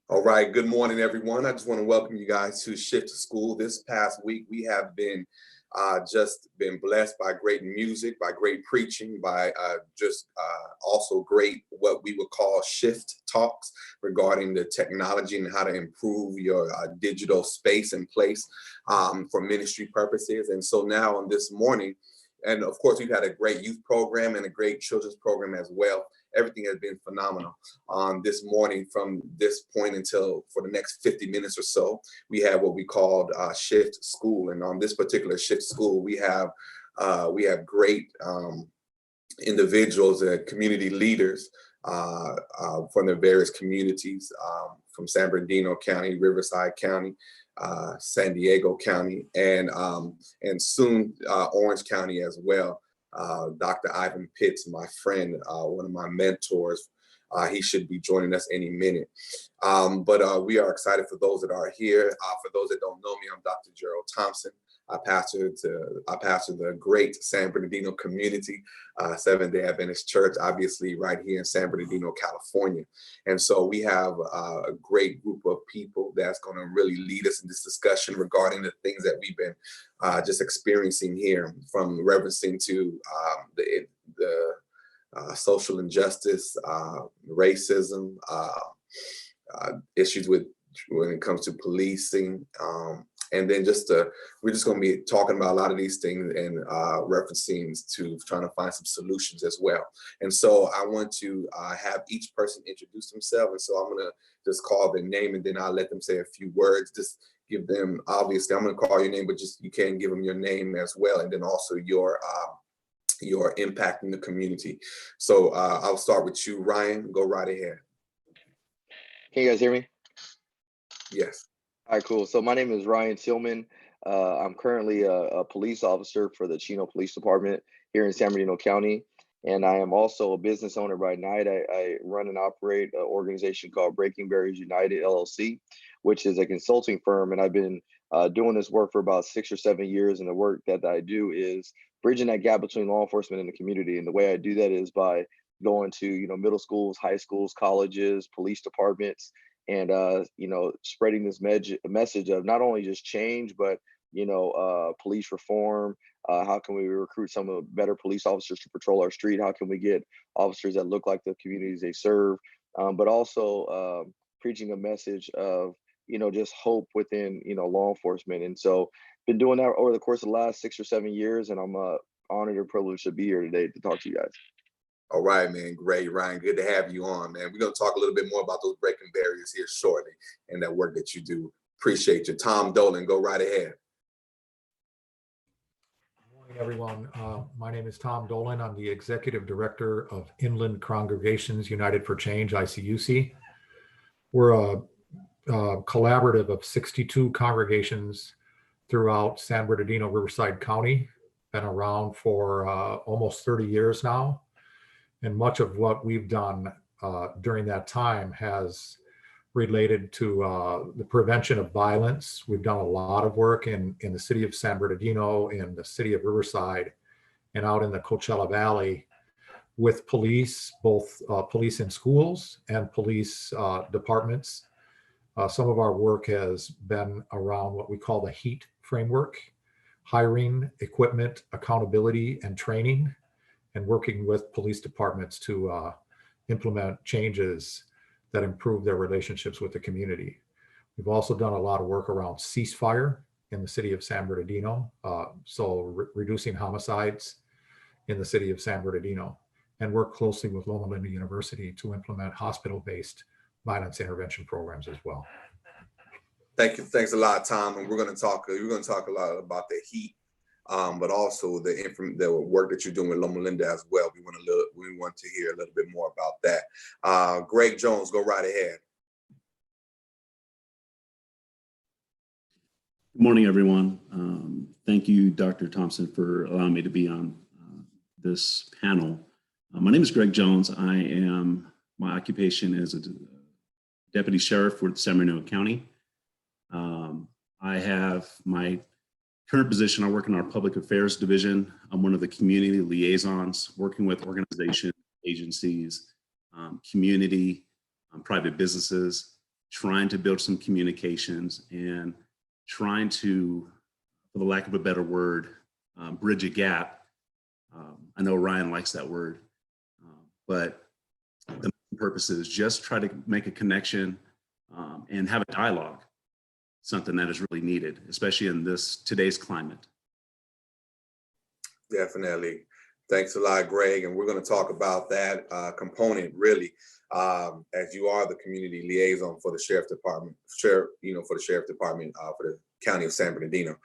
All right, good morning, everyone. I just want to welcome you guys to Shift to School. This past week, we have been just been blessed by great music, by great preaching, by also great what we would call shift talks regarding the technology and how to improve your digital space and place for ministry purposes. And so now on this morning, and of course, we've had a great youth program and a great children's program as well. Everything has been phenomenal. This morning, from this point until for the next 50 minutes or so, we have what we called Shift School. And on this particular Shift School, we have great individuals and community leaders from the various communities from San Bernardino County, Riverside County, San Diego County, and soon Orange County as well. Dr. Ivan Pitts, my friend, one of my mentors, he should be joining us any minute. But we are excited for those that are here. For those that don't know me, I'm Dr. Gerald Thompson. I pastor the great San Bernardino community, Seventh-day Adventist Church, obviously right here in San Bernardino, California. And so we have a great group of people that's going to really lead us in this discussion regarding the things that we've been just experiencing here, from referencing to the social injustice, racism, issues when it comes to policing, and then we're just going to be talking about a lot of these things and referencing to trying to find some solutions as well. And so I want to have each person introduce themselves. And so I'm going to just call their name, and then I'll let them say a few words. Just give them, obviously, I'm going to call your name, but just you can give them your name as well, and then also your impact in the community. So I'll start with you, Ryan. Go right ahead. Can you guys hear me? Yes. All right, cool. So my name is Ryan Tillman. I'm currently a police officer for the Chino Police Department here in San Bernardino County. And I am also a business owner by night. I run and operate an organization called Breaking Barriers United, LLC, which is a consulting firm. And I've been doing this work for about 6 or 7 years. And the work that I do is bridging that gap between law enforcement and the community. And the way I do that is by going to, middle schools, high schools, colleges, police departments, and spreading this message of not only just change, but police reform. How can we recruit some of the better police officers to patrol our street? How can we get officers that look like the communities they serve? But also preaching a message of just hope within law enforcement. And so been doing that over the course of the last 6 or 7 years, and I'm honored and privileged to be here today to talk to you guys. All right, man. Great, Ryan. Good to have you on, man. We're going to talk a little bit more about those breaking barriers here shortly and that work that you do. Appreciate you. Tom Dolan, go right ahead. Good morning, everyone. My name is Tom Dolan. I'm the Executive Director of Inland Congregations United for Change, ICUC. We're a collaborative of 62 congregations throughout San Bernardino, Riverside County. Been around for almost 30 years now. And much of what we've done during that time has related to the prevention of violence. We've done a lot of work in the city of San Bernardino, in the city of Riverside, and out in the Coachella Valley with police, both police in schools and police departments. Some of our work has been around what we call the HEAT framework: hiring, equipment, accountability, and training, and working with police departments to implement changes that improve their relationships with the community. We've also done a lot of work around ceasefire in the city of San Bernardino, reducing homicides in the city of San Bernardino, and work closely with Loma Linda University to implement hospital-based violence intervention programs as well. Thank you. Thanks a lot, Tom. And we're going to talk a lot about the HEAT, but also the work that you're doing with Loma Linda as well. We want to hear a little bit more about that. Greg Jones, go right ahead. Good morning, everyone. Thank you, Dr. Thompson, for allowing me to be on this panel. My name is Greg Jones. My occupation is a deputy sheriff for San Bernardino County. I have my current position. I work in our public affairs division. I'm one of the community liaisons, working with organizations, agencies, community, private businesses trying to build some communications and trying to, for the lack of a better word, bridge a gap. I know Ryan likes that word, but the purpose is just try to make a connection and have a dialogue, something that is really needed, especially in today's climate. Definitely. Thanks a lot, Greg. And we're going to talk about that component really, as you are the community liaison for the sheriff department, for the sheriff department for the county of San Bernardino.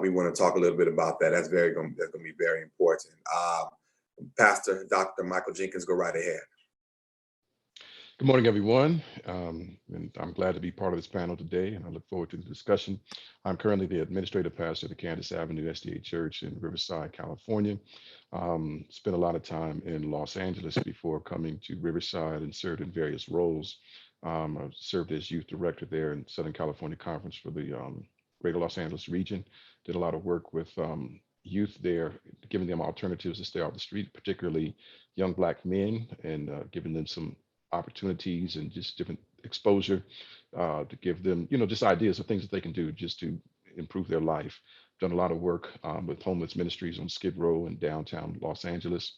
We want to talk a little bit about that. That's going to be very important. Pastor Dr. Michael Jenkins, go right ahead. Good morning, everyone. And I'm glad to be part of this panel today, and I look forward to the discussion. I'm currently the administrative pastor of the Candace Avenue SDA Church in Riverside, California. Spent a lot of time in Los Angeles before coming to Riverside and served in various roles. I served as youth director there in Southern California Conference for the Greater Los Angeles region. Did a lot of work with youth there, giving them alternatives to stay off the street, particularly young Black men, and giving them some opportunities and just different exposure to give them, just ideas of things that they can do just to improve their life. Done a lot of work with homeless ministries on Skid Row in downtown Los Angeles.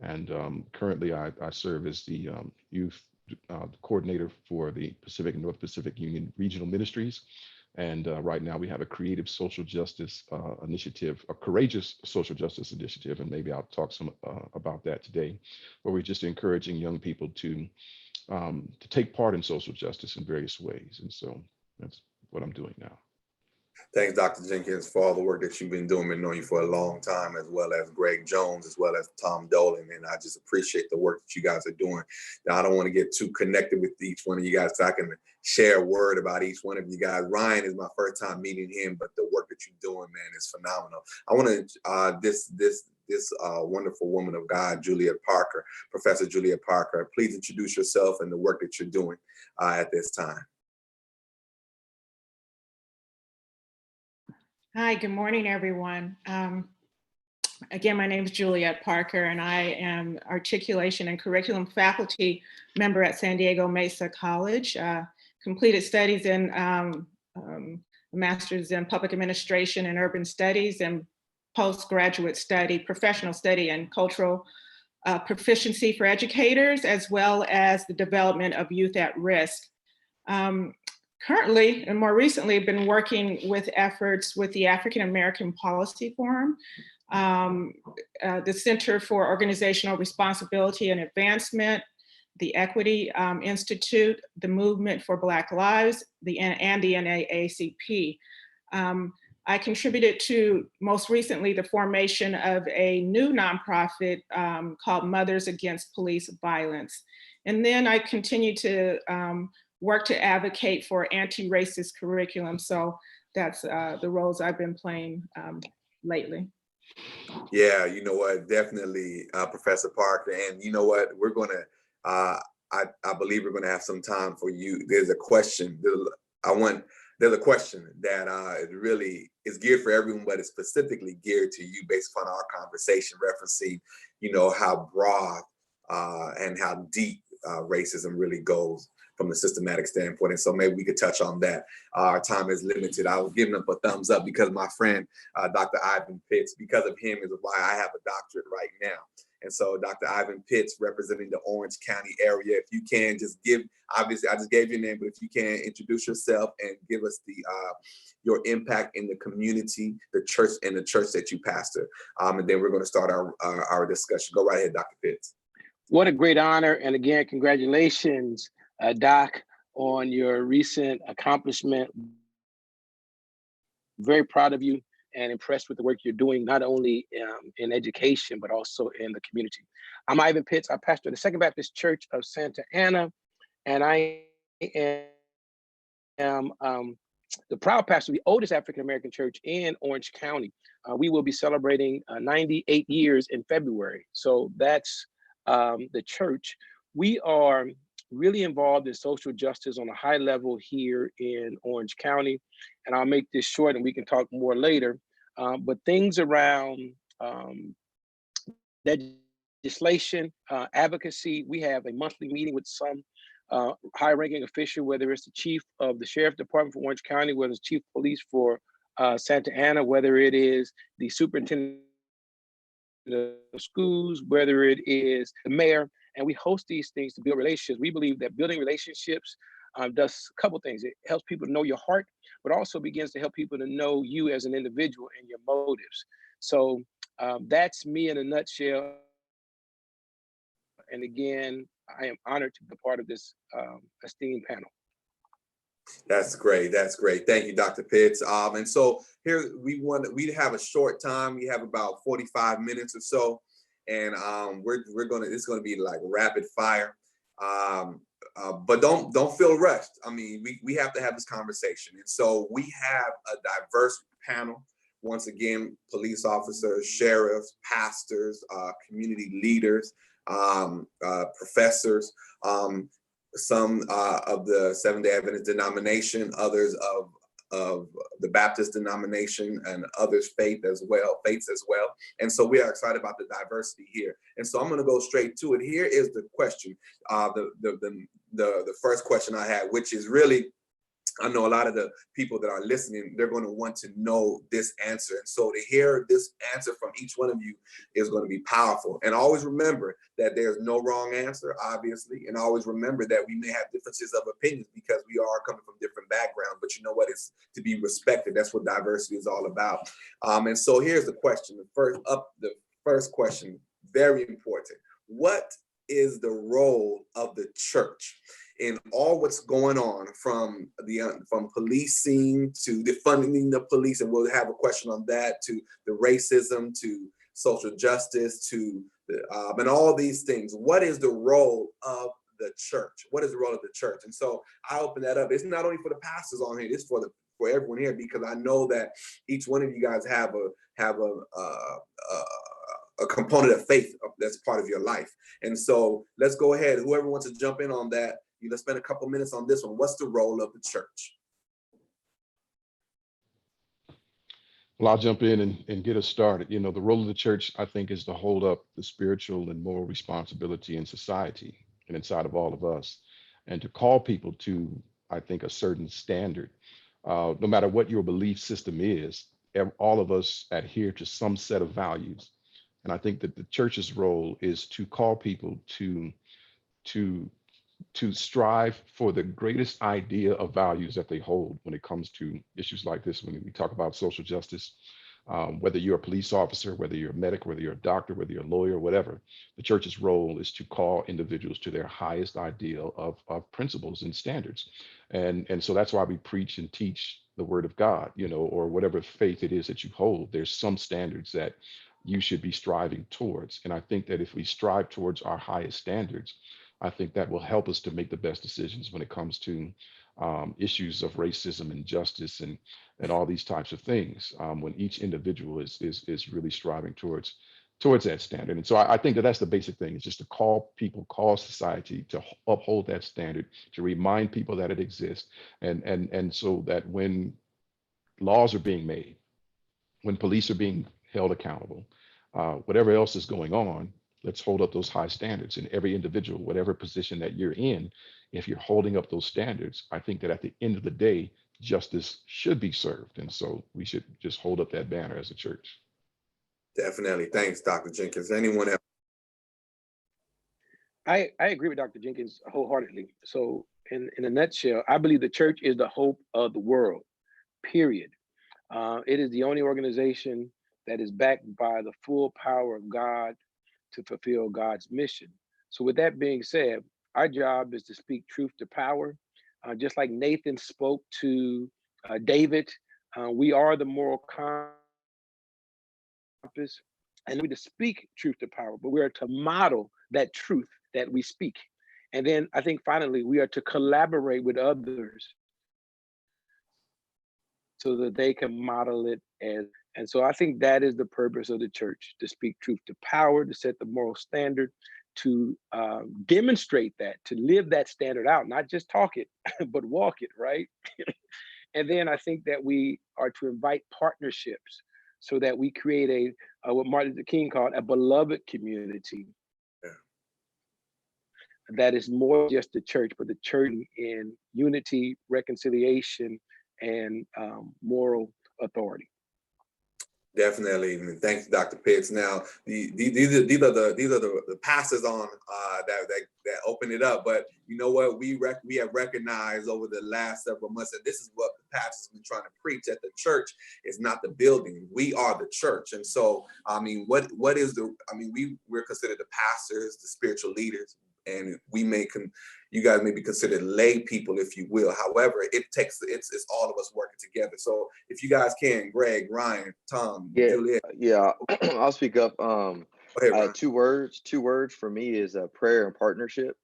And currently I serve as the youth coordinator for the Pacific and North Pacific Union Regional Ministries. And right now we have a creative social justice initiative, a courageous social justice initiative, and maybe I'll talk some about that today, where we're just encouraging young people to take part in social justice in various ways. And so that's what I'm doing now. Thanks, Dr. Jenkins, for all the work that you've been doing. Been knowing you for a long time, as well as Greg Jones, as well as Tom Dolan. And I just appreciate the work that you guys are doing. Now, I don't want to get too connected with each one of you guys, so I can share a word about each one of you guys. Ryan is my first time meeting him, but the work that you're doing, man, is phenomenal. I want to, this wonderful woman of God, Juliet Parker, Professor Juliet Parker, please introduce yourself and the work that you're doing at this time. Hi, good morning, everyone. Again, my name is Juliet Parker, and I am Articulation and Curriculum Faculty member at San Diego Mesa College. Completed studies in Master's in Public Administration and Urban Studies, and postgraduate study, professional study in cultural proficiency for educators, as well as the development of youth at risk. Currently, and more recently, I've been working with efforts with the African American Policy Forum, the Center for Organizational Responsibility and Advancement, the Equity Institute, the Movement for Black Lives, and the NAACP. I contributed to, most recently, the formation of a new nonprofit called Mothers Against Police Violence. And then I continued to work to advocate for anti-racist curriculum. So that's the roles I've been playing lately. Yeah, you know what, definitely, Professor Parker. And you know what, we're gonna, I believe we're gonna have some time for you. There's a question, there's a question that really is geared for everyone, but it's specifically geared to you based upon our conversation, referencing, how broad and how deep racism really goes from the systematic standpoint. And so maybe we could touch on that. Our time is limited. I was giving up a thumbs up because my friend, Dr. Ivan Pitts, because of him is why I have a doctorate right now. And so Dr. Ivan Pitts, representing the Orange County area, if you can just give, obviously I just gave your name, but if you can introduce yourself and give us your impact in the community, the church that you pastor. And then we're gonna start our discussion. Go right ahead, Dr. Pitts. What a great honor. And again, congratulations, Doc, on your recent accomplishment. Very proud of you and impressed with the work you're doing, not only in education, but also in the community. I'm Ivan Pitts. I pastor the Second Baptist Church of Santa Ana, and I am the proud pastor of the oldest African-American church in Orange County. We will be celebrating 98 years in February. So that's the church. We are really involved in social justice on a high level here in Orange County. And I'll make this short and we can talk more later. But things around legislation, advocacy, we have a monthly meeting with some high-ranking official, whether it's the chief of the sheriff department for Orange County, whether it's chief of police for Santa Ana, whether it is the superintendent of schools, whether it is the mayor, and we host these things to build relationships. We believe that building relationships does a couple things. It helps people to know your heart, but also begins to help people to know you as an individual and your motives. So that's me in a nutshell. And again, I am honored to be part of this esteemed panel. That's great. That's great. Thank you, Dr. Pitts. And so here we have a short time. We have about 45 minutes or so, and it's gonna be like rapid fire. But don't feel rushed. I mean, we have to have this conversation, and so we have a diverse panel. Once again, police officers, sheriffs, pastors, community leaders, professors. Some of the Seventh-day Adventist denomination, others of the Baptist denomination, and others faiths as well. And so we are excited about the diversity here. And so I'm going to go straight to it. Here is the question, the first question I had, which is really, I know a lot of the people that are listening, they're going to want to know this answer. And so to hear this answer from each one of you is going to be powerful. And always remember that there's no wrong answer, obviously. And always remember that we may have differences of opinions because we are coming from different backgrounds. But you know what? It's to be respected. That's what diversity is all about. And so here's the question. The first question, very important. What is the role of the church in all what's going on, from policing to defunding the police, and we'll have a question on that, to the racism, to social justice, to and all these things? What is the role of the church? What is the role of the church? And so I open that up. It's not only for the pastors on here; it's for everyone here, because I know that each one of you guys have a component of faith that's part of your life. And so let's go ahead. Whoever wants to jump in on that, let's spend a couple minutes on this one. What's the role of the church? Well, I'll jump in and get us started. You know, the role of the church, I think, is to hold up the spiritual and moral responsibility in society and inside of all of us, and to call people to, I think, a certain standard. No matter what your belief system is, all of us adhere to some set of values. And I think that the church's role is to call people to strive for the greatest idea of values that they hold when it comes to issues like this. When we talk about social justice, whether you're a police officer, whether you're a medic, whether you're a doctor, whether you're a lawyer, whatever, the church's role is to call individuals to their highest ideal of principles and standards. And so that's why we preach and teach the word of God, you know, or whatever faith it is that you hold. There's some standards that you should be striving towards. And I think that if we strive towards our highest standards, I think that will help us to make the best decisions when it comes to issues of racism and justice and all these types of things. When each individual is really striving towards that standard. And so I think that that's the basic thing, is just to call society to uphold that standard, to remind people that it exists, and so that when laws are being made, when police are being held accountable, whatever else is going on, let's hold up those high standards. And every individual, whatever position that you're in, if you're holding up those standards, I think that at the end of the day, justice should be served. And so we should just hold up that banner as a church. Definitely. Thanks, Dr. Jenkins. Anyone else? I agree with Dr. Jenkins wholeheartedly. So in a nutshell, I believe the church is the hope of the world, period. It is the only organization that is backed by the full power of God to fulfill God's mission. So with that being said, our job is to speak truth to power. Just like Nathan spoke to David, we are the moral compass, and we to speak truth to power, but we are to model that truth that we speak. And then I think finally, we are to collaborate with others so that they can model it as. And so I think that is the purpose of the church, to speak truth to power, to set the moral standard, to demonstrate that, to live that standard out, not just talk it, but walk it, right? And then I think that we are to invite partnerships so that we create what Martin Luther King called a beloved community. Yeah. that is more just the church, but the church in unity, reconciliation, and moral authority. Definitely, and thanks, Dr. Pitts. Now, these are the pastors on that open it up. But you know what? We have recognized over the last several months that this is what the pastors have been trying to preach, that the church is not the building. We are the church. And so, I mean, what is the? I mean, we're considered the pastors, the spiritual leaders, and you guys may be considered lay people, if you will. However, it's all of us working together. So if you guys can, Greg, Ryan, Tom, Juliet. Yeah, I'll speak up. Go ahead, Ryan. Two words for me is prayer and partnership.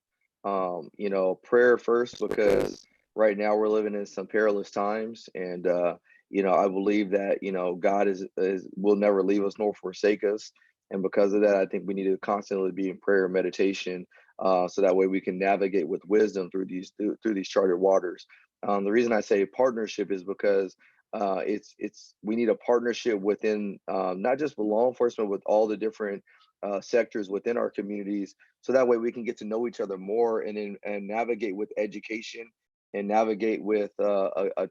You know, prayer first, because right now we're living in some perilous times, and you know, I believe that, you know, God will never leave us nor forsake us, and because of that, I think we need to constantly be in prayer and meditation, so that way we can navigate with wisdom through these charted waters. The reason I say partnership is because we need a partnership within, not just with law enforcement, with all the different sectors within our communities, so that way we can get to know each other more, and navigate with education, and navigate with a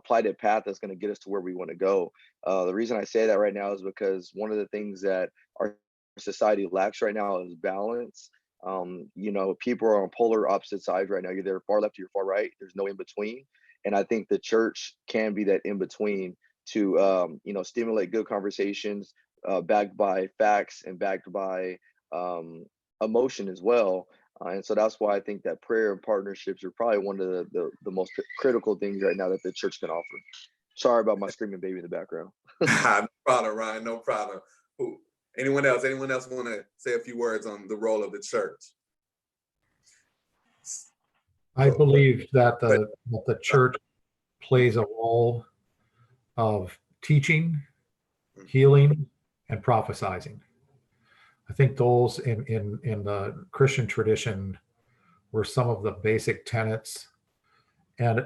plighted path that's going to get us to where we want to go. The reason I say that right now is because one of the things that our society lacks right now is balance. You know, people are on polar opposite sides right now. You're either far left or you're far right. There's no in between. And I think the church can be that in between to, you know, stimulate good conversations, backed by facts and backed by emotion as well. And so that's why I think that prayer and partnerships are probably one of the most critical things right now that the church can offer. Sorry about my screaming baby in the background. No problem, Ryan. No problem. Anyone else? Anyone else want to say a few words on the role of the church? I believe that the church plays a role of teaching, healing, and prophesizing. I think those in the Christian tradition were some of the basic tenets. And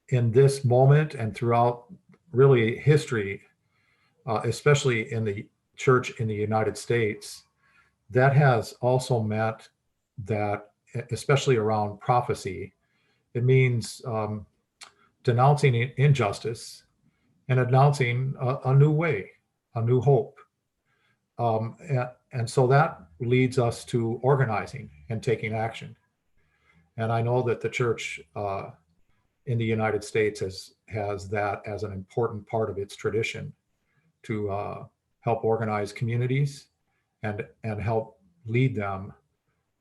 in this moment and throughout really history, especially in the church in the United States, that has also meant that, especially around prophecy, it means denouncing injustice and announcing a new way, a new hope. And so that leads us to organizing and taking action. And I know that the church in the United States has that as an important part of its tradition, to help organize communities and help lead them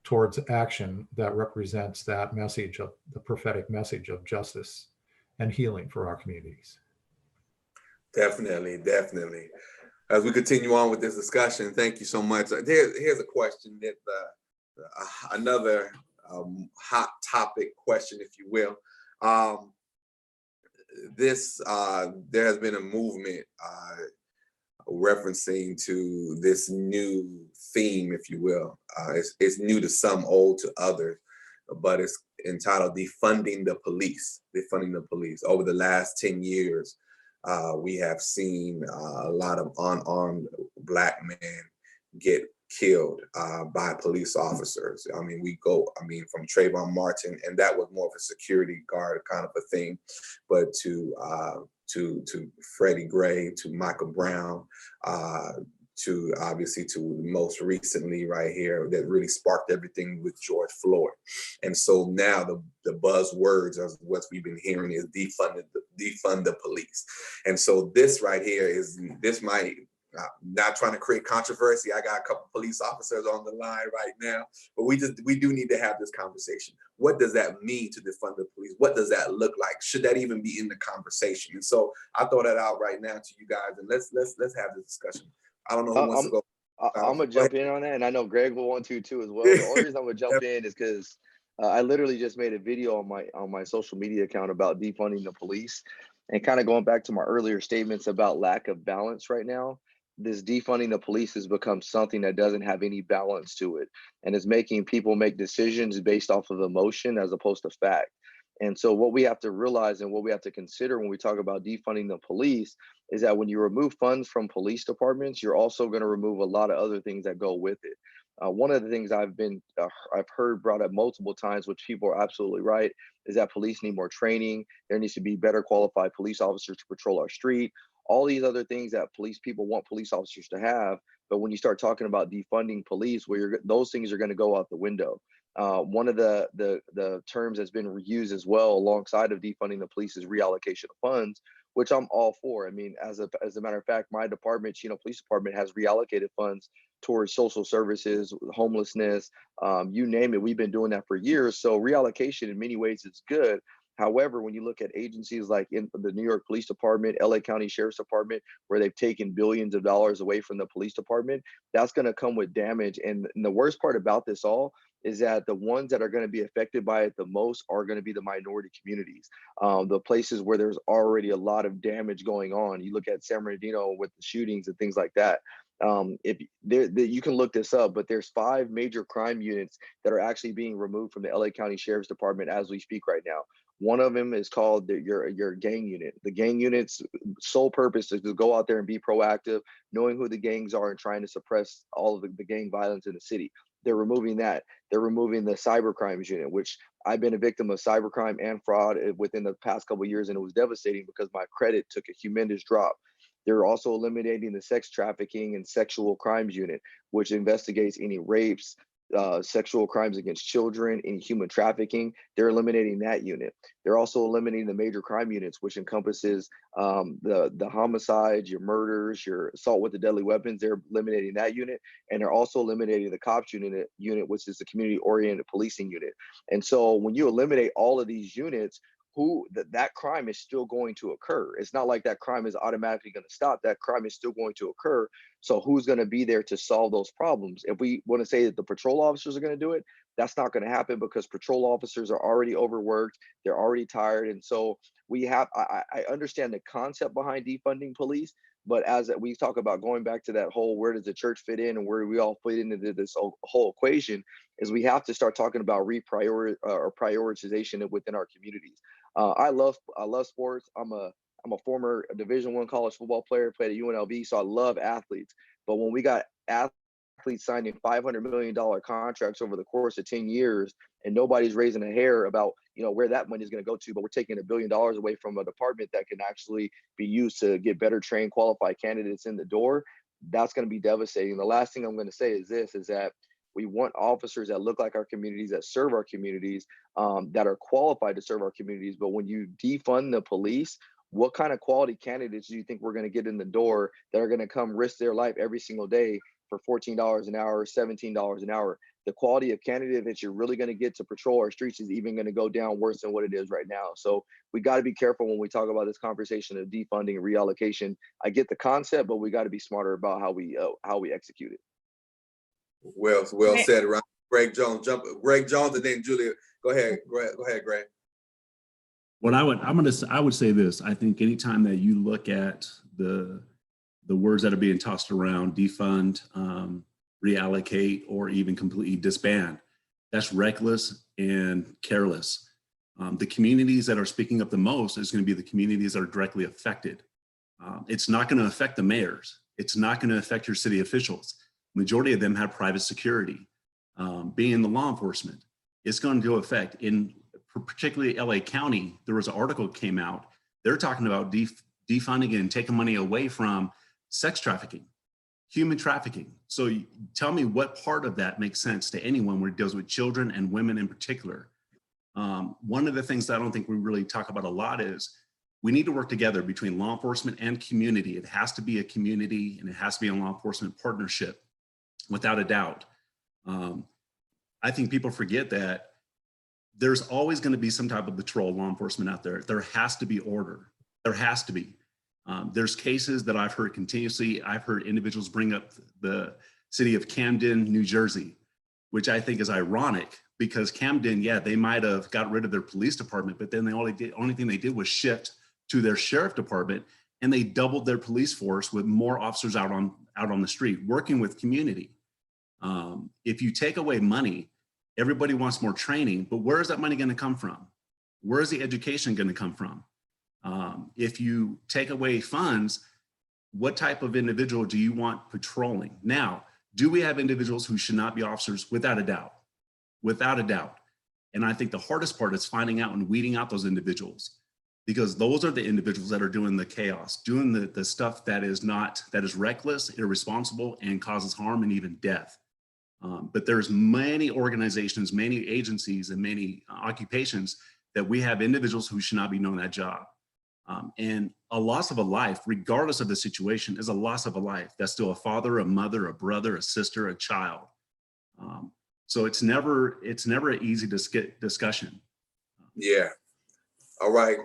towards action that represents that message of the prophetic message of justice and healing for our communities. Definitely, definitely. As we continue on with this discussion, thank you so much. Here's a question that another hot topic question, if you will. There has been a movement referencing to this new theme, if you will. It's new to some, old to others, but it's entitled Defunding the Police. Defunding the Police. Over the last 10 years, we have seen a lot of unarmed Black men get killed by police officers. I mean, from Trayvon Martin, and that was more of a security guard kind of a thing, but to Freddie Gray, to Michael Brown, to obviously to most recently right here that really sparked everything with George Floyd. And so now the buzzwords of what we've been hearing is defund the police. And so this right here might, not trying to create controversy. I got a couple police officers on the line right now, but we do need to have this conversation. What does that mean to defund the police? What does that look like? Should that even be in the conversation? And so I throw that out right now to you guys, and let's have this discussion. I don't know who wants to go. I'm gonna jump in on that, and I know Greg will want to too as well. The only reason I'm gonna jump in is because I literally just made a video on my social media account about defunding the police, and kind of going back to my earlier statements about lack of balance right now. This defunding the police has become something that doesn't have any balance to it, and is making people make decisions based off of emotion as opposed to fact. And so what we have to realize and what we have to consider when we talk about defunding the police is that when you remove funds from police departments, you're also going to remove a lot of other things that go with it. One of the things I've heard brought up multiple times, which people are absolutely right, is that police need more training. There needs to be better qualified police officers to patrol our street. All these other things that police people want police officers to have, but when you start talking about defunding police, those things are going to go out the window. One of the terms that's been used as well alongside of defunding the police is reallocation of funds, which I'm all for. I mean, as a matter of fact, my department, Chino Police Department, has reallocated funds towards social services, homelessness, you name it. We've been doing that for years. So reallocation in many ways is good. However, when you look at agencies like in the New York Police Department, LA County Sheriff's Department, where they've taken billions of dollars away from the police department, that's going to come with damage. And the worst part about this all is that the ones that are going to be affected by it the most are going to be the minority communities, the places where there's already a lot of damage going on. You look at San Bernardino with the shootings and things like that. You can look this up, but there's 5 major crime units that are actually being removed from the LA County Sheriff's Department as we speak right now. One of them is called your gang unit. The gang unit's sole purpose is to go out there and be proactive, knowing who the gangs are and trying to suppress all of the gang violence in the city. They're removing that. They're removing the cyber crimes unit, which I've been a victim of cybercrime and fraud within the past couple of years, and it was devastating because my credit took a humongous drop. They're also eliminating the sex trafficking and sexual crimes unit, which investigates any rapes, sexual crimes against children, and human trafficking. They're eliminating that unit. They're also eliminating the major crime units, which encompasses the homicides, your murders, your assault with the deadly weapons. They're eliminating that unit, and they're also eliminating the cops unit, which is the community-oriented policing unit. And so when you eliminate all of these units, that crime is still going to occur. It's not like that crime is automatically going to stop. That crime is still going to occur. So who's going to be there to solve those problems? If we want to say that the patrol officers are going to do it, that's not going to happen because patrol officers are already overworked. They're already tired. And so I understand the concept behind defunding police, but as we talk about going back to that whole, where does the church fit in and where do we all fit into this whole equation, is we have to start talking about prioritization within our communities. I love sports. I'm a former Division I college football player, played at UNLV, so I love athletes. But when we got athletes signing $500 million contracts over the course of 10 years, and nobody's raising a hair about where that money is going to go to, but we're taking $1 billion away from a department that can actually be used to get better trained, qualified candidates in the door, that's going to be devastating. The last thing I'm going to say is that we want officers that look like our communities, that serve our communities, that are qualified to serve our communities. But when you defund the police, what kind of quality candidates do you think we're going to get in the door that are going to come risk their life every single day for $14 an hour, $17 an hour? The quality of candidate that you're really going to get to patrol our streets is even going to go down worse than what it is right now. So we got to be careful when we talk about this conversation of defunding and reallocation. I get the concept, but we got to be smarter about how we execute it. Well said, Ryan. Greg Jones, and then Julia. Go ahead, Greg. What I would say this. I think anytime that you look at the words that are being tossed around, defund, reallocate, or even completely disband, that's reckless and careless. The communities that are speaking up the most is going to be the communities that are directly affected. It's not going to affect the mayors. It's not going to affect your city officials. Majority of them have private security. Being in the law enforcement, it's going to affect, in particularly LA County, there was an article that came out. They're talking about defunding and taking money away from sex trafficking, human trafficking. So tell me what part of that makes sense to anyone where it deals with children and women in particular. One of the things that I don't think we really talk about a lot is we need to work together between law enforcement and community. It has to be a community and it has to be a law enforcement partnership, without a doubt. I think people forget that there's always going to be some type of patrol law enforcement out there. There has to be order. There has to be. There's cases that I've heard continuously. I've heard individuals bring up the city of Camden, New Jersey, which I think is ironic because Camden, yeah, they might have got rid of their police department, but then the only thing they did was shift to their sheriff department, and they doubled their police force with more officers out on the street working with community. If you take away money, everybody wants more training, but where is that money going to come from? Where is the education going to come from? If you take away funds, what type of individual do you want patrolling? Now, Do we have individuals who should not be officers? Without a doubt, without a doubt. And I think the hardest part is finding out and weeding out those individuals, because those are the individuals that are doing the chaos, doing the stuff that is reckless, irresponsible, and causes harm and even death. But there's many organizations, many agencies, and many occupations that we have individuals who should not be doing that job. And a loss of a life, regardless of the situation, is a loss of a life. That's still a father, a mother, a brother, a sister, a child. So it's never an easy discussion. Yeah. All right.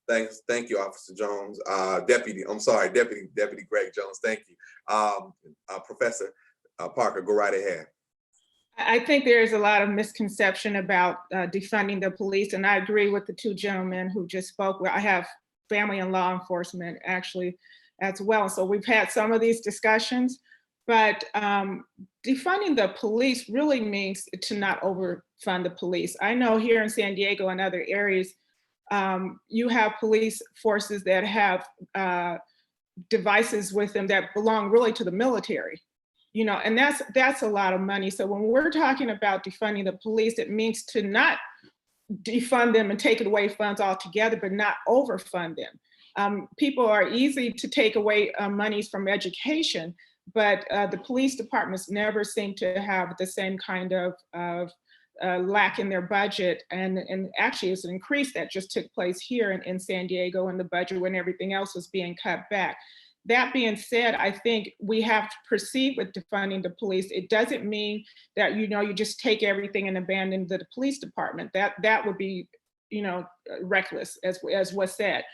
Thank you, Officer Jones. Deputy Greg Jones. Thank you. Professor Parker, go right ahead. I think there's a lot of misconception about defunding the police, and I agree with the two gentlemen who just spoke. I have family in law enforcement actually as well, so we've had some of these discussions, but defunding the police really means to not overfund the police. I know here in San Diego and other areas, you have police forces that have devices with them that belong really to the military. You know, and that's a lot of money. So when we're talking about defunding the police, it means to not defund them and take away funds altogether, but not overfund them. People are easy to take away monies from education, but the police departments never seem to have the same kind of lack in their budget. And actually it's an increase that just took place here in San Diego in the budget when everything else was being cut back. That being said, I think we have to proceed with defunding the police. It doesn't mean that, you know, you just take everything and abandon the police department. That would be, you know, reckless, as was said.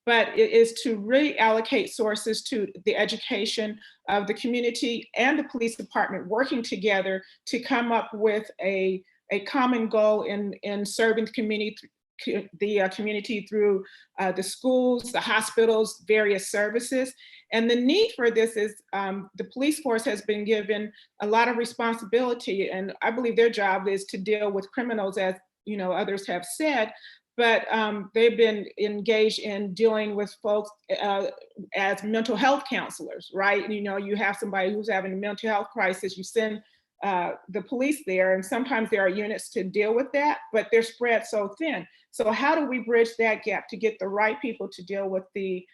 But it is to really allocate sources to the education of the community and the police department working together to come up with a common goal in serving the community through the schools, the hospitals, various services. And the need for this is the police force has been given a lot of responsibility, and I believe their job is to deal with criminals, as you know others have said, but they've been engaged in dealing with folks as mental health counselors, right? You know, you have somebody who's having a mental health crisis, you send the police there, and sometimes there are units to deal with that, but they're spread so thin. So how do we bridge that gap to get the right people to deal with the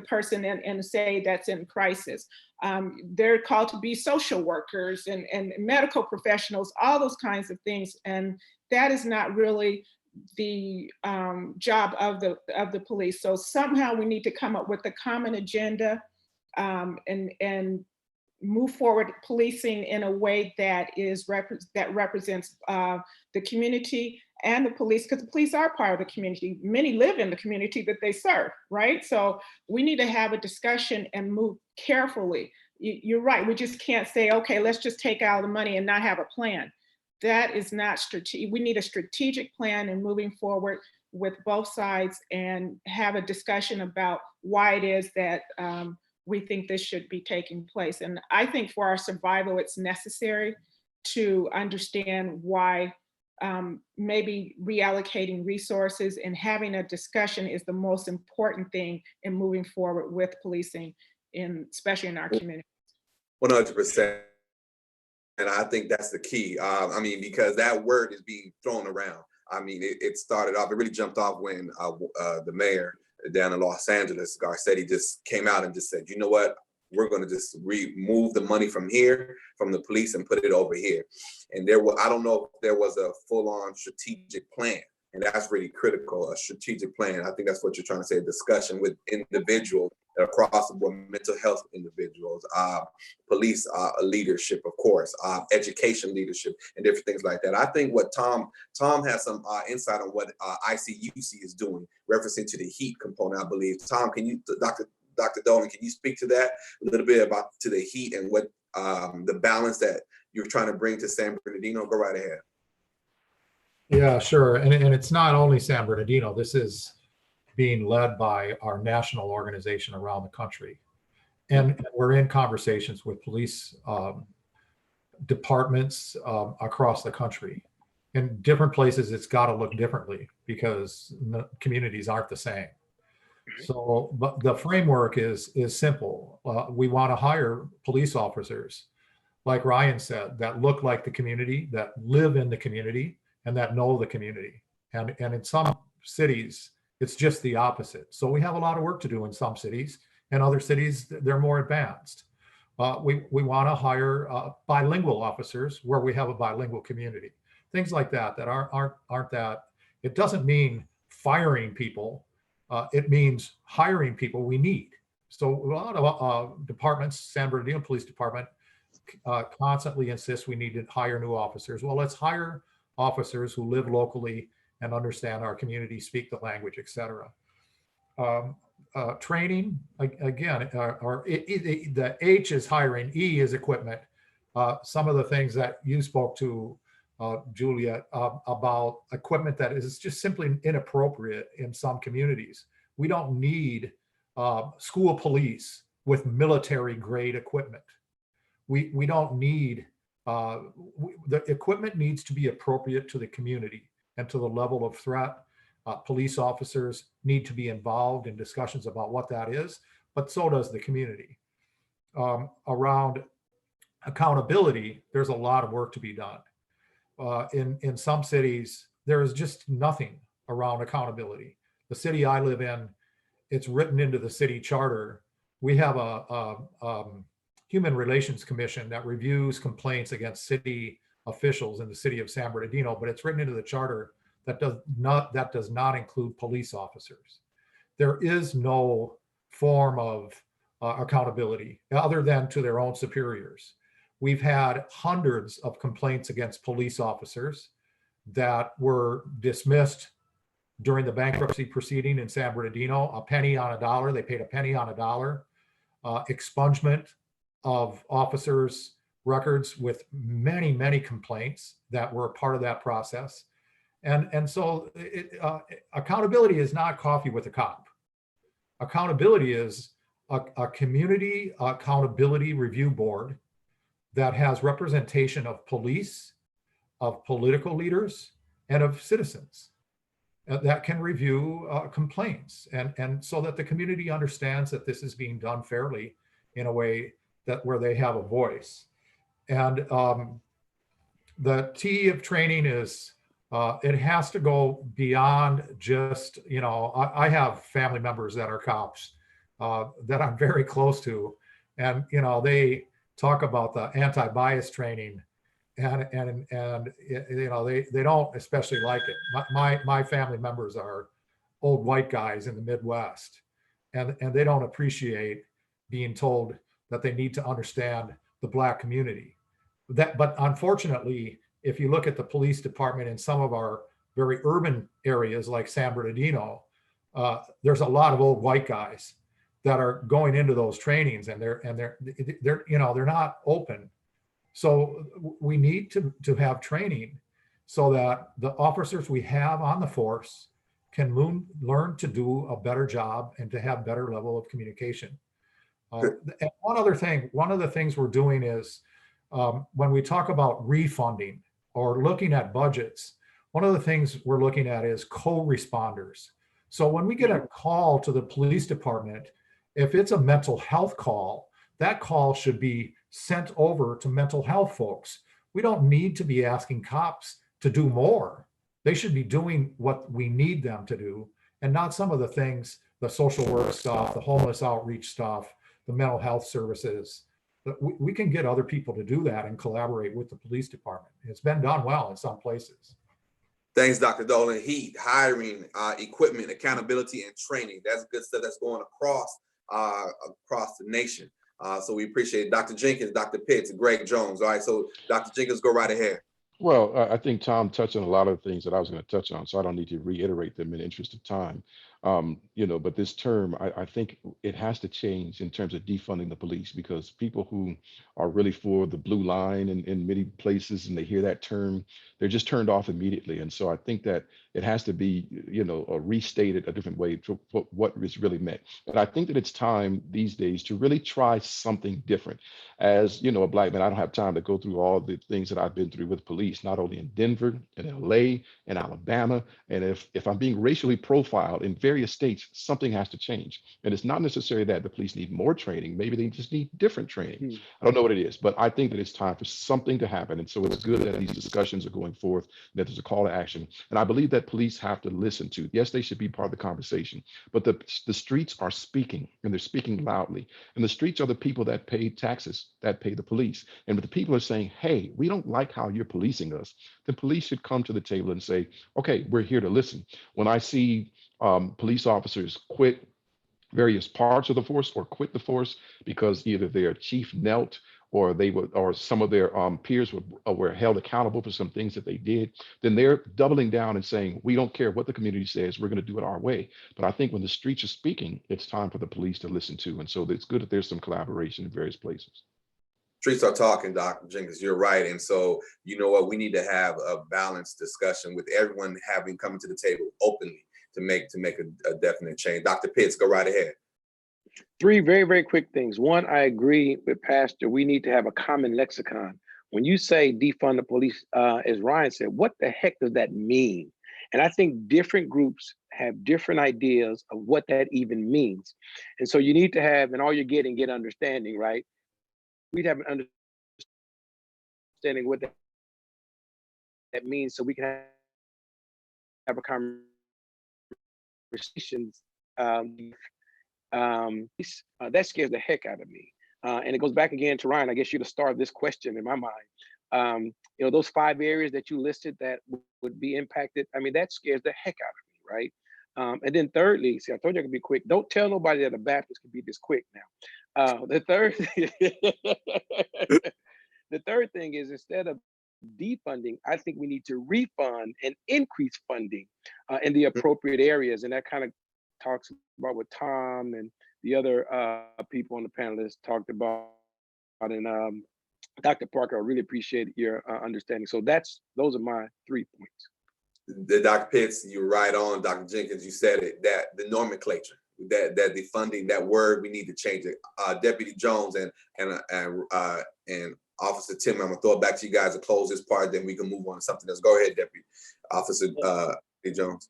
person and say that's in crisis? They're called to be social workers and medical professionals, all those kinds of things, and that is not really the job of the police. So somehow we need to come up with a common agenda and move forward policing in a way that represents the community and the police, because the police are part of the community. Many live in the community that they serve, right? So we need to have a discussion and move carefully. You're right, we just can't say, okay, let's just take out the money and not have a plan. That is not strategic. We need a strategic plan and moving forward with both sides and have a discussion about why it is that we think this should be taking place. And I think for our survival, it's necessary to understand why maybe reallocating resources and having a discussion is the most important thing in moving forward with policing, especially in our community. 100%. And I think that's the key. I mean, because that word is being thrown around. I mean, it started off, it really jumped off when the mayor down in Los Angeles, Garcetti, just came out and just said, you know what, we're going to just remove the money from here, from the police, and put it over here. And I don't know if there was a full-on strategic plan. And that's really critical, a strategic plan. I think that's what you're trying to say, a discussion with individuals across the board, mental health individuals, police leadership, of course, education leadership, and different things like that. I think what Tom has some insight on what ICUC is doing, referencing to the heat component, I believe. Tom, can you, Dr. Dolan, can you speak to that a little bit about to the heat and what the balance that you're trying to bring to San Bernardino? Go right ahead. Yeah, sure. And it's not only San Bernardino. This is being led by our national organization around the country. And we're in conversations with police departments across the country. In different places, it's got to look differently because the communities aren't the same. So, but the framework is simple. We want to hire police officers like Ryan said, that look like the community, that live in the community, and that know the community. And in some cities, it's just the opposite. So we have a lot of work to do in some cities, and other cities, they're more advanced. We want to hire bilingual officers where we have a bilingual community. Things like that aren't that. It doesn't mean firing people. It means hiring people we need. So a lot of departments, San Bernardino Police Department, constantly insists we need to hire new officers. Well, let's hire officers who live locally and understand our community, speak the language, etc. Training, again, the H is hiring, E is equipment. Some of the things that you spoke to, Juliet, about equipment that is just simply inappropriate in some communities. We don't need school police with military grade equipment. We don't need, the equipment needs to be appropriate to the community and to the level of threat. Police officers need to be involved in discussions about what that is, but so does the community. Around accountability, there's a lot of work to be done. In some cities, there is just nothing around accountability. The city I live in, it's written into the city charter. We have a Human Relations Commission that reviews complaints against city officials in the city of San Bernardino, but it's written into the charter that does not include police officers. There is no form of accountability other than to their own superiors. We've had hundreds of complaints against police officers that were dismissed during the bankruptcy proceeding in San Bernardino. A penny on a dollar, they paid a penny on a dollar. Expungement of officers' records with many, many complaints that were a part of that process. And so accountability is not coffee with a cop. Accountability is a community accountability review board that has representation of police, of political leaders, and of citizens that can review complaints. And so that the community understands that this is being done fairly in a way that where they have a voice. And the T of training is, it has to go beyond just, I have family members that are cops that I'm very close to. And, they talk about the anti-bias training and they don't especially like it. My family members are old white guys in the Midwest, and they don't appreciate being told that they need to understand the Black community. But unfortunately, if you look at the police department in some of our very urban areas like San Bernardino, there's a lot of old white guys that are going into those trainings, and they're not open. So we need to have training so that the officers we have on the force can learn to do a better job and to have better level of communication. And one of the things we're doing is when we talk about refunding or looking at budgets, one of the things we're looking at is co-responders. So when we get a call to the police department, if it's a mental health call, that call should be sent over to mental health folks. We don't need to be asking cops to do more. They should be doing what we need them to do, and not some of the things, the social work stuff, the homeless outreach stuff, the mental health services. We can get other people to do that and collaborate with the police department. It's been done well in some places. Thanks, Dr. Dolan. Heat, hiring, equipment, accountability, and training. That's good stuff that's going across the nation. So we appreciate it. Dr. Jenkins, Dr. Pitts, Greg Jones. All right, so Dr. Jenkins, go right ahead. Well, I think Tom touched on a lot of the things that I was going to touch on, so I don't need to reiterate them in the interest of time. But this term, I think it has to change in terms of defunding the police, because people who are really for the blue line in many places and they hear that term, they're just turned off immediately. And so I think that it has to be, restated a different way to what is really meant. And I think that it's time these days to really try something different. As a Black man, I don't have time to go through all the things that I've been through with police, not only in Denver, in LA, in Alabama. And if I'm being racially profiled in various various states, something has to change. And it's not necessarily that the police need more training. Maybe they just need different training. I don't know what it is, but I think that it's time for something to happen. And so it's good that these discussions are going forth, that there's a call to action. And I believe that police have to listen to, yes, they should be part of the conversation, but the streets are speaking, and they're speaking loudly. And the streets are the people that pay taxes, that pay the police. And if the people are saying, hey, we don't like how you're policing us, the police should come to the table and say, okay, we're here to listen. When I see police officers quit various parts of the force or quit the force because either their chief knelt or they would, or some of their peers were held accountable for some things that they did, then they're doubling down and saying, we don't care what the community says, we're going to do it our way. But I think when the streets are speaking, it's time for the police to listen to. And so it's good that there's some collaboration in various places. Streets are talking, Dr. Jenkins, you're right. And so, you know what, we need to have a balanced discussion with everyone having come to the table openly to make a definite change. Dr. Pitts, go right ahead. Three very, very quick things. One, I agree with Pastor. We need to have a common lexicon. When you say defund the police, as Ryan said, what the heck does that mean? And I think different groups have different ideas of what that even means. And so you need to have, and all you're getting, get understanding, right? We'd have an understanding what that means so we can have a conversation. That scares the heck out of me. And it goes back again to Ryan. I guess you'd have started this question in my mind. You know, those 5 areas that you listed that would be impacted, I mean, that scares the heck out of me, right? And then thirdly, see, I told you I could be quick. Don't tell nobody that a Baptist can be this quick now. The third thing is, instead of defunding, I think we need to refund and increase funding in the appropriate areas. And that kind of talks about what Tom and the other people on the panelists talked about. And Dr. Parker, I really appreciate your understanding. So those are my 3 points. The Dr. Pitts, you're right on. Dr. Jenkins, you said it, that the nomenclature, that the funding, that word, we need to change it. Deputy Jones and Officer Tim, I'm gonna throw it back to you guys to close this part, then we can move on to something else. Go ahead, Deputy Officer Jones.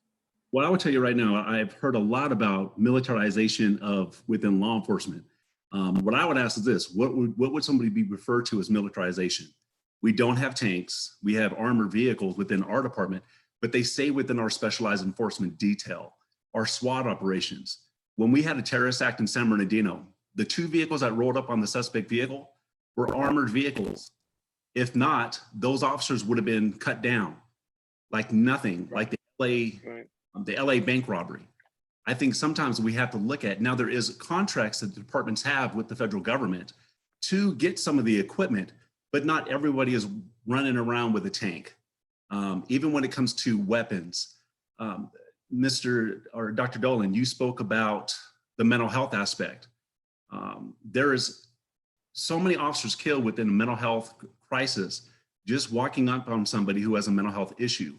Well, I will tell you right now, I've heard a lot about militarization of within law enforcement. What I would ask is this: what would somebody be referred to as militarization? We don't have tanks. We have armored vehicles within our department, but they stay within our specialized enforcement detail, our SWAT operations. When we had a terrorist act in San Bernardino, the 2 vehicles that rolled up on the suspect vehicle were armored vehicles. If not, those officers would have been cut down like nothing, like the LA bank robbery. I think sometimes we have to look at, now there is contracts that the departments have with the federal government to get some of the equipment, but not everybody is running around with a tank. Even when it comes to weapons, Dr. Dolan, you spoke about the mental health aspect. There is so many officers killed within a mental health crisis, just walking up on somebody who has a mental health issue.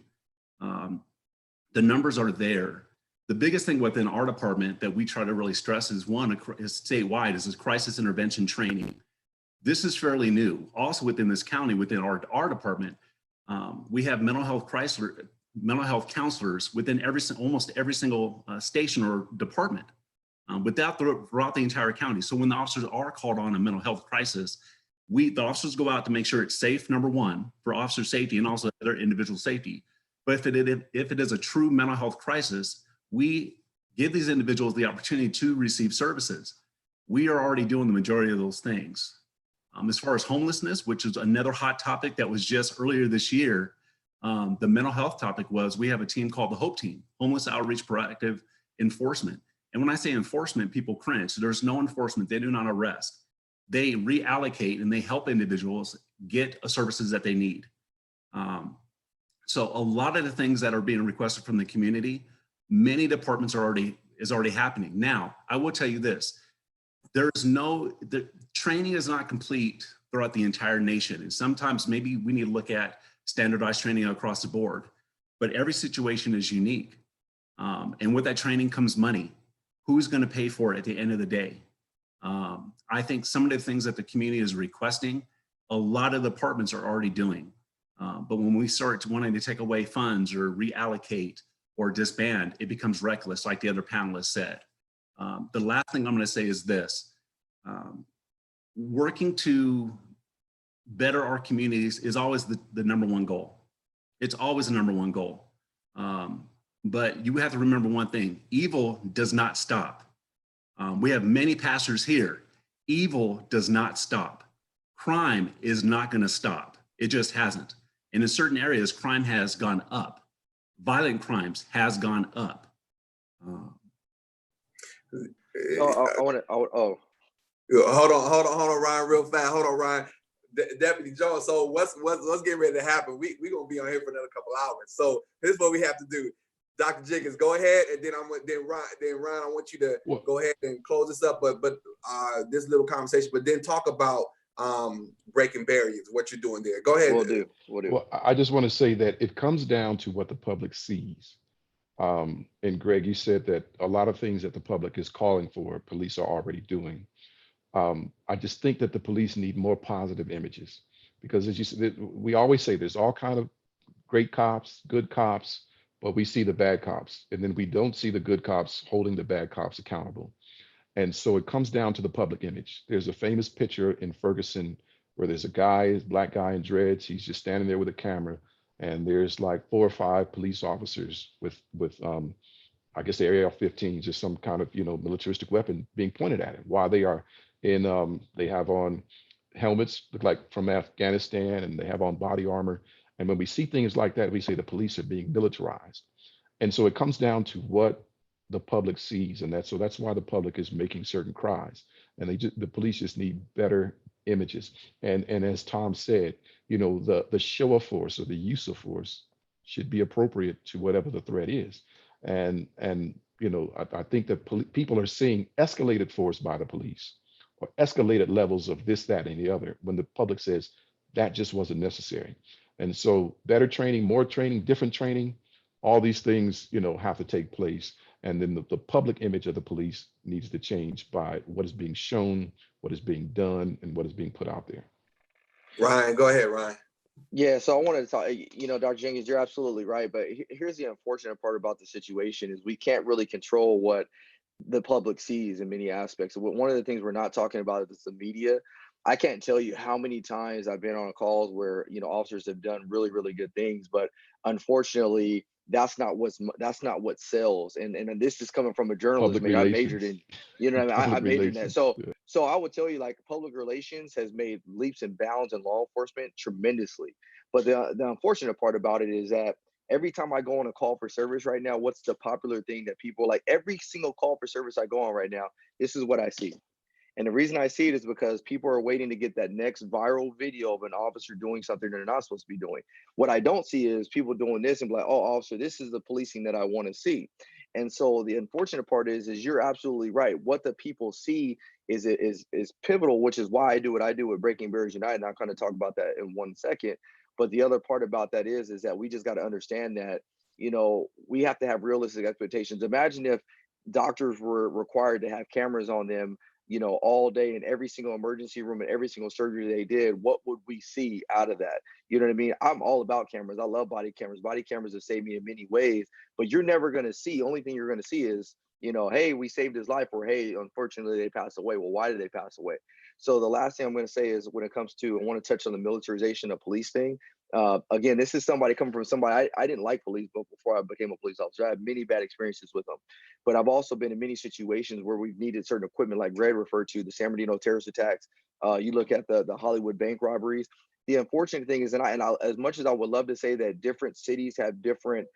The numbers are there. The biggest thing within our department that we try to really stress is statewide, is this crisis intervention training. This is fairly new. Also within this county, within our department, we have mental health counselors within almost every single station or department, throughout the entire county. So when the officers are called on a mental health crisis, the officers go out to make sure it's safe, number one, for officer safety and also their individual safety. But if it is a true mental health crisis, we give these individuals the opportunity to receive services. We are already doing the majority of those things. As far as homelessness, which is another hot topic that was just earlier this year, the mental health topic was, we have a team called the HOPE team, Homeless Outreach Proactive Enforcement. And when I say enforcement, people cringe. There's no enforcement. They do not arrest. They reallocate and they help individuals get services that they need. So a lot of the things that are being requested from the community, many departments is already happening. Now, I will tell you this: the training is not complete throughout the entire nation. And sometimes maybe we need to look at standardized training across the board, but every situation is unique. And with that training comes money. Who's going to pay for it at the end of the day? I think some of the things that the community is requesting, a lot of departments are already doing. But when we start wanting to take away funds or reallocate or disband, it becomes reckless, like the other panelists said. The last thing I'm going to say is this. Working to better our communities is always the number one goal. It's always the number one goal. But you have to remember one thing: evil does not stop. We have many pastors here. Evil does not stop. Crime is not going to stop. It just hasn't. And in certain areas, crime has gone up. Violent crimes has gone up. Hold on, Ryan, real fast. Hold on, Ryan. Deputy Jones. So what's getting ready to happen? We gonna be on here for another couple hours. So here's what we have to do. Dr. Jenkins, go ahead, and then Ryan, I want you to go ahead and close this up. But this little conversation, but then talk about breaking barriers, what you're doing there. Go ahead. We'll do. Well, I just want to say that it comes down to what the public sees. And Greg, you said that a lot of things that the public is calling for, police are already doing. I just think that the police need more positive images, because as you said, we always say there's all kind of great cops, good cops, but we see the bad cops, and then we don't see the good cops holding the bad cops accountable. And so it comes down to the public image. There's a famous picture in Ferguson where there's a guy, black guy in dreads. He's just standing there with a camera, and there's like 4 or 5 police officers with I guess the AR-15, just some kind of militaristic weapon being pointed at him while they are in. They have on helmets, look like from Afghanistan, and they have on body armor. And when we see things like that, we say the police are being militarized. And so it comes down to what the public sees, and that's why the public is making certain cries, and the police just need better images. And as Tom said, the show of force or the use of force should be appropriate to whatever the threat is. And I think that people are seeing escalated force by the police, or escalated levels of this, that, and the other, when the public says that just wasn't necessary. And so better training, more training, different training, all these things, have to take place. And then the public image of the police needs to change by what is being shown, what is being done, and what is being put out there. Ryan, go ahead, Ryan. Yeah, so I wanted to talk, Dr. Jenkins, you're absolutely right. But here's the unfortunate part about the situation is we can't really control what the public sees in many aspects. One of the things we're not talking about is the media. I can't tell you how many times I've been on calls where, officers have done really, really good things, but unfortunately, that's not what sells. And this is coming from a journalist. I majored in, I majored in that. So I would tell you, like, public relations has made leaps and bounds in law enforcement tremendously. But the unfortunate part about it is that every time I go on a call for service right now, what's the popular thing that people like? Every single call for service I go on right now, this is what I see. And the reason I see it is because people are waiting to get that next viral video of an officer doing something they're not supposed to be doing. What I don't see is people doing this and be like, oh, officer, this is the policing that I want to see. And so the unfortunate part is you're absolutely right. What the people see is pivotal, which is why I do what I do with Breaking Barriers United. And I'm going to talk about that in 1 second. But the other part about that is that we just got to understand that, we have to have realistic expectations. Imagine if doctors were required to have cameras on them, all day in every single emergency room and every single surgery they did. What would we see out of that? You know what I mean? I'm all about cameras. I love body cameras. Body cameras have saved me in many ways, but you're never going to see, only thing you're going to see is, hey, we saved his life, or hey, unfortunately they passed away. Well, why did they pass away? So the last thing I'm going to say is when it comes to, I want to touch on the militarization of police thing. Again, this is somebody coming from somebody, I didn't like police, but before I became a police officer, I had many bad experiences with them. But I've also been in many situations where we've needed certain equipment, like Greg referred to, the San Bernardino terrorist attacks. You look at the Hollywood bank robberies. The unfortunate thing is, as much as I would love to say that different cities have different,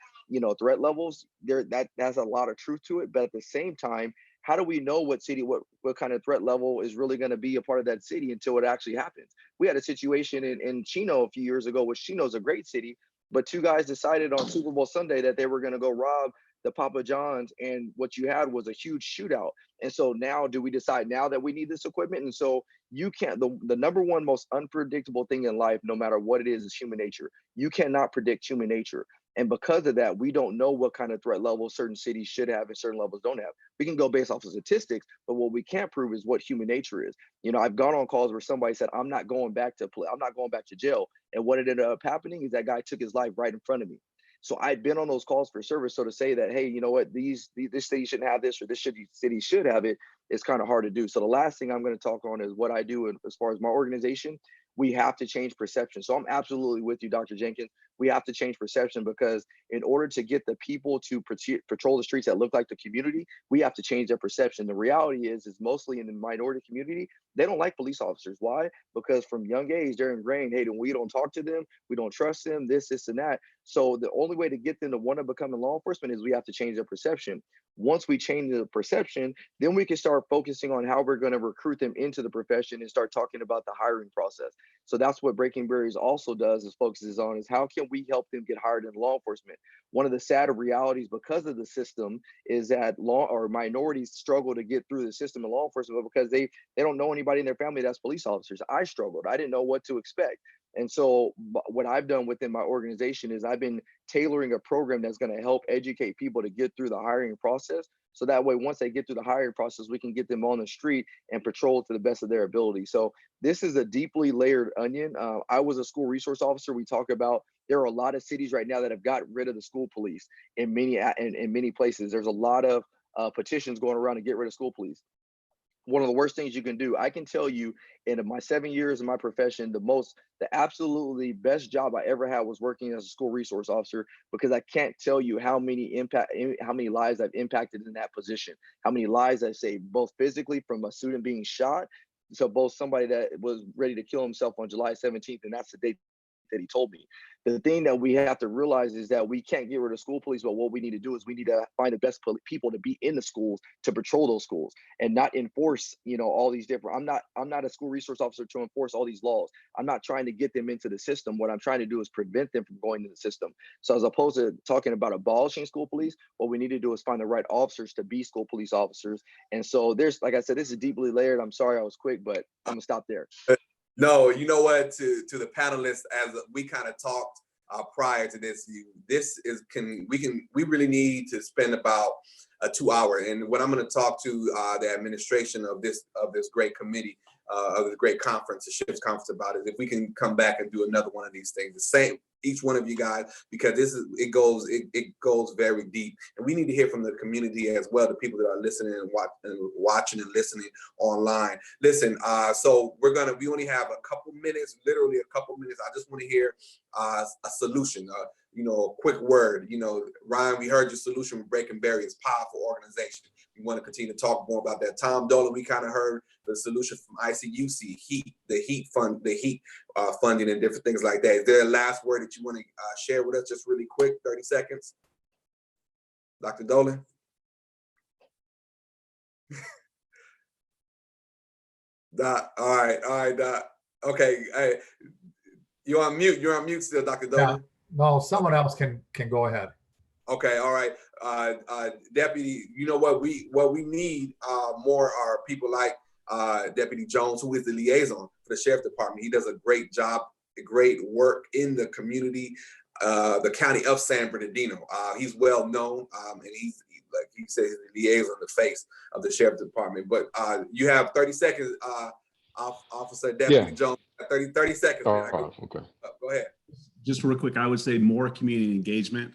threat levels, that has a lot of truth to it. But at the same time, how do we know what city, what kind of threat level is really going to be a part of that city until it actually happens? We had a situation in Chino a few years ago, which Chino's a great city, but 2 guys decided on Super Bowl Sunday that they were going to go rob the Papa John's, and what you had was a huge shootout. And so now, do we decide now that we need this equipment? And so you can't, the number one most unpredictable thing in life, no matter what it is human nature. You cannot predict human nature. And because of that, we don't know what kind of threat level certain cities should have and certain levels don't have. We can go based off of statistics, but what we can't prove is what human nature is. I've gone on calls where somebody said, I'm not going back to jail. And what ended up happening is that guy took his life right in front of me. So I've been on those calls for service. So to say that, hey, you know what, this city shouldn't have this, or city should have it, is kind of hard to do. So the last thing I'm going to talk on is what I do as far as my organization. We have to change perception. So I'm absolutely with you, Dr. Jenkins. We have to change perception, because in order to get the people to patrol the streets that look like the community, we have to change their perception. The reality is mostly in the minority community, they don't like police officers. Why? Because from young age, they're ingrained, hey, we don't talk to them, we don't trust them, this, and that. So the only way to get them to want to become law enforcement is we have to change their perception. Once we change the perception, then we can start focusing on how we're going to recruit them into the profession and start talking about the hiring process. So that's what Breaking Barriers also does, is focuses on, is how can we help them get hired in law enforcement? One of the sad realities because of the system is that minorities struggle to get through the system in law enforcement because they don't know anybody in their family that's police officers. I struggled. I didn't know what to expect. And so what I've done within my organization is I've been tailoring a program that's going to help educate people to get through the hiring process. So that way, once they get through the hiring process, we can get them on the street and patrol to the best of their ability. So this is a deeply layered onion. I was a school resource officer. We talk about, there are a lot of cities right now that have got rid of the school police in many places. There's a lot of petitions going around to get rid of school police. One of the worst things you can do, I can tell you, in my 7 years in my profession, the absolutely best job I ever had was working as a school resource officer, because I can't tell you how many lives I've impacted in that position, how many lives I've saved, both physically from a student being shot, so both somebody that was ready to kill himself on July 17th, and that's the date that he told me. The thing that we have to realize is that we can't get rid of school police, but what we need to do is we need to find the best people to be in the schools to patrol those schools and not enforce, all these different, I'm not a school resource officer to enforce all these laws. I'm not trying to get them into the system. What I'm trying to do is prevent them from going to the system. So as opposed to talking about abolishing school police, what we need to do is find the right officers to be school police officers. And so there's, like I said, this is deeply layered. I'm sorry I was quick, but I'm gonna stop there. No, you know what? To the panelists, as we kind of talked prior to this, we really need to spend about a 2 hour. And what I'm going to talk to the administration of this great committee, of this great conference, the SHIFTS conference, about is if we can come back and do another one of these things, the same, each one of you guys, because it goes very deep, and we need to hear from the community as well, the people that are listening and watching and listening online. Listen, so we only have a couple minutes, literally a couple minutes. I just want to hear a solution, a quick word. Ryan, we heard your solution with Breaking Barriers, powerful organization. We want to continue to talk more about that. Tom Dolan, we kind of heard the solution from ICUC, the heat funding and different things like that. Is there a last word that you want to share with us, just really quick, 30 seconds? Dr. Dolan? Doc, all right, Doc. Okay, hey, you're on mute still, Dr. Dolan. Yeah. No, someone else can go ahead. Okay, all right. Deputy, you know what we need more are people like Deputy Jones, who is the liaison for the Sheriff's Department. He does a great job, great work in the community, the county of San Bernardino. He's well known, and he's, like he says, the liaison, the face of the Sheriff's Department. But you have 30 seconds, Officer Deputy Jones. 30 seconds, man. Okay. Go ahead. Just real quick, I would say more community engagement.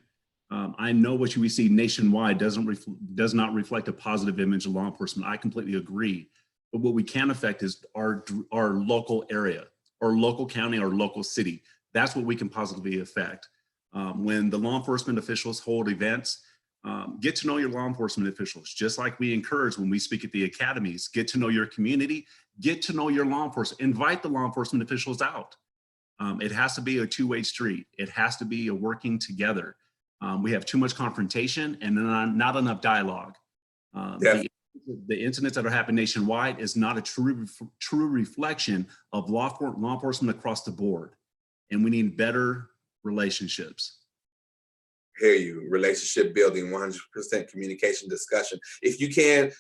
I know what we see nationwide does not reflect a positive image of law enforcement. I completely agree. But what we can affect is our local area, our local county, our local city. That's what we can positively affect. When the law enforcement officials hold events, get to know your law enforcement officials, just like we encourage when we speak at the academies. Get to know your community, get to know your law enforcement, invite the law enforcement officials out. It has to be a two-way street. It has to be a working together. We have too much confrontation and not enough dialogue. The incidents that are happening nationwide is not a true reflection of law enforcement across the board. And we need better relationships. Hear you. Relationship building, 100% communication discussion. If you can,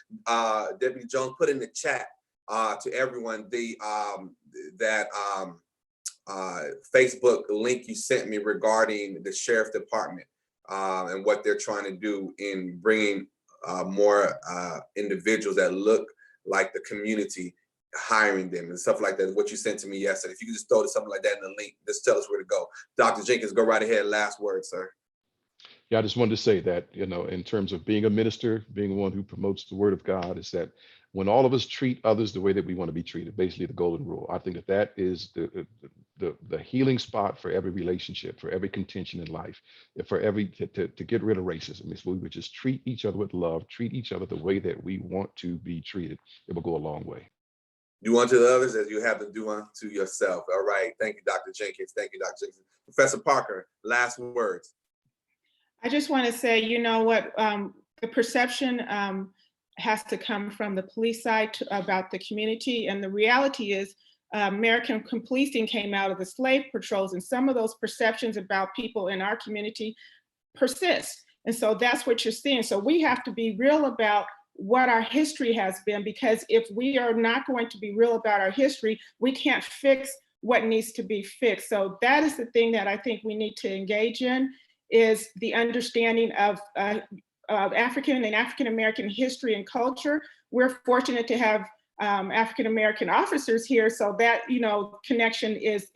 Deputy Jones, put in the chat to everyone that Facebook link you sent me regarding the Sheriff Department and what they're trying to do in bringing more individuals that look like the community, hiring them and stuff like that. What you sent to me yesterday. If you could just throw something like that in the link, just tell us where to go. Dr. Jenkins, go right ahead. Last word, sir. Yeah, I just wanted to say that, in terms of being a minister, being one who promotes the word of God, is that when all of us treat others the way that we want to be treated, basically the golden rule, I think that that is the healing spot for every relationship, for every contention in life, for every to get rid of racism. Is we would just treat each other with love, treat each other the way that we want to be treated. It will go a long way. Do unto the others as you have to do unto yourself. All right. Thank you, Dr. Jenkins. Thank you, Dr. Jenkins. Professor Parker, last words. I just want to say, you know what, the perception has to come from the police side about the community. And the reality is American policing came out of the slave patrols, and some of those perceptions about people in our community persist. And so that's what you're seeing. So we have to be real about what our history has been, because if we are not going to be real about our history, we can't fix what needs to be fixed. So that is the thing that I think we need to engage in, is the understanding of African and African-American history and culture. We're fortunate to have African-American officers here, so that, connection is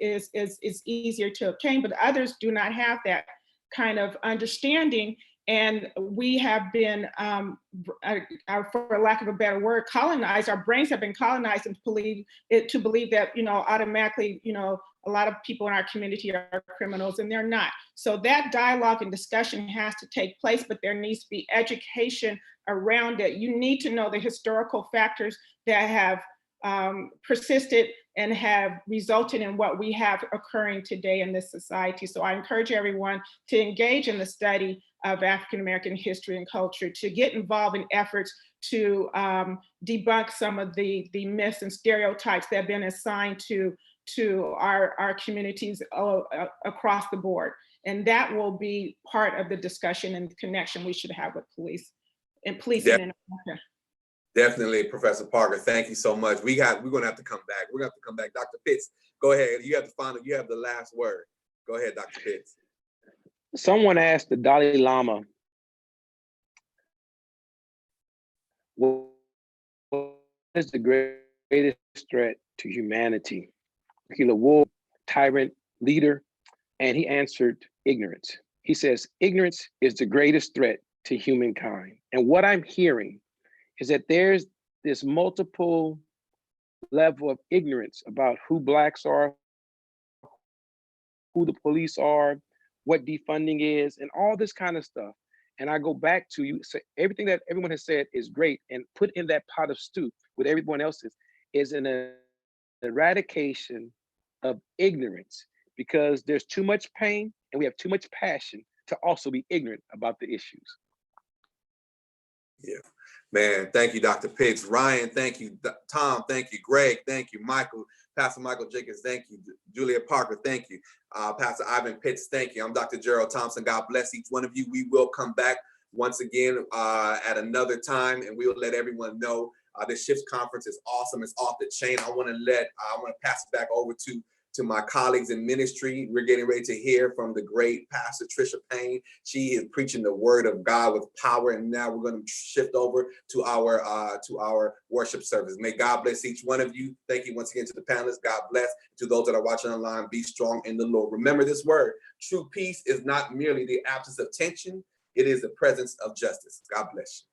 easier to obtain, but others do not have that kind of understanding. And we have been, for lack of a better word, colonized. Our brains have been colonized and believe that, automatically, a lot of people in our community are criminals, and they're not. So that dialogue and discussion has to take place, but there needs to be education around it. You need to know the historical factors that have persisted and have resulted in what we have occurring today in this society. So I encourage everyone to engage in the study of African-American history and culture, to get involved in efforts to debunk some of the myths and stereotypes that have been assigned to our communities across the board. And that will be part of the discussion and connection we should have with police and policing in America. Definitely, Professor Parker. Thank you so much. We're going to have to come back. We're going to have to come back. Dr. Pitts, go ahead. You have the last word. Go ahead, Dr. Pitts. Someone asked the Dalai Lama, what is the greatest threat to humanity? He's a war, tyrant, leader, and he answered, ignorance. He says, ignorance is the greatest threat to humankind. And what I'm hearing is that there's this multiple level of ignorance about who Blacks are, who the police are, what defunding is, and all this kind of stuff. And I go back to you, so everything that everyone has said is great, and put in that pot of stew with everyone else's is an eradication of ignorance, because there's too much pain and we have too much passion to also be ignorant about the issues. Yeah, man, thank you, Dr. Pitts. Ryan, thank you. Tom, thank you. Greg, thank you. Michael, Pastor Michael Jenkins, thank you. Julia Parker, thank you. Pastor Ivan Pitts, thank you. I'm Dr. Gerald Thompson. God bless each one of you. We will come back once again at another time, and we will let everyone know this Shifts Conference is awesome. It's off the chain. I want to pass it back over to my colleagues in ministry. We're getting ready to hear from the great Pastor Trisha Payne. She is preaching the word of God with power. And now we're going to shift over to our worship service. May God bless each one of you. Thank you once again to the panelists. God bless. To those that are watching online, be strong in the Lord. Remember this word: true peace is not merely the absence of tension. It is the presence of justice. God bless you.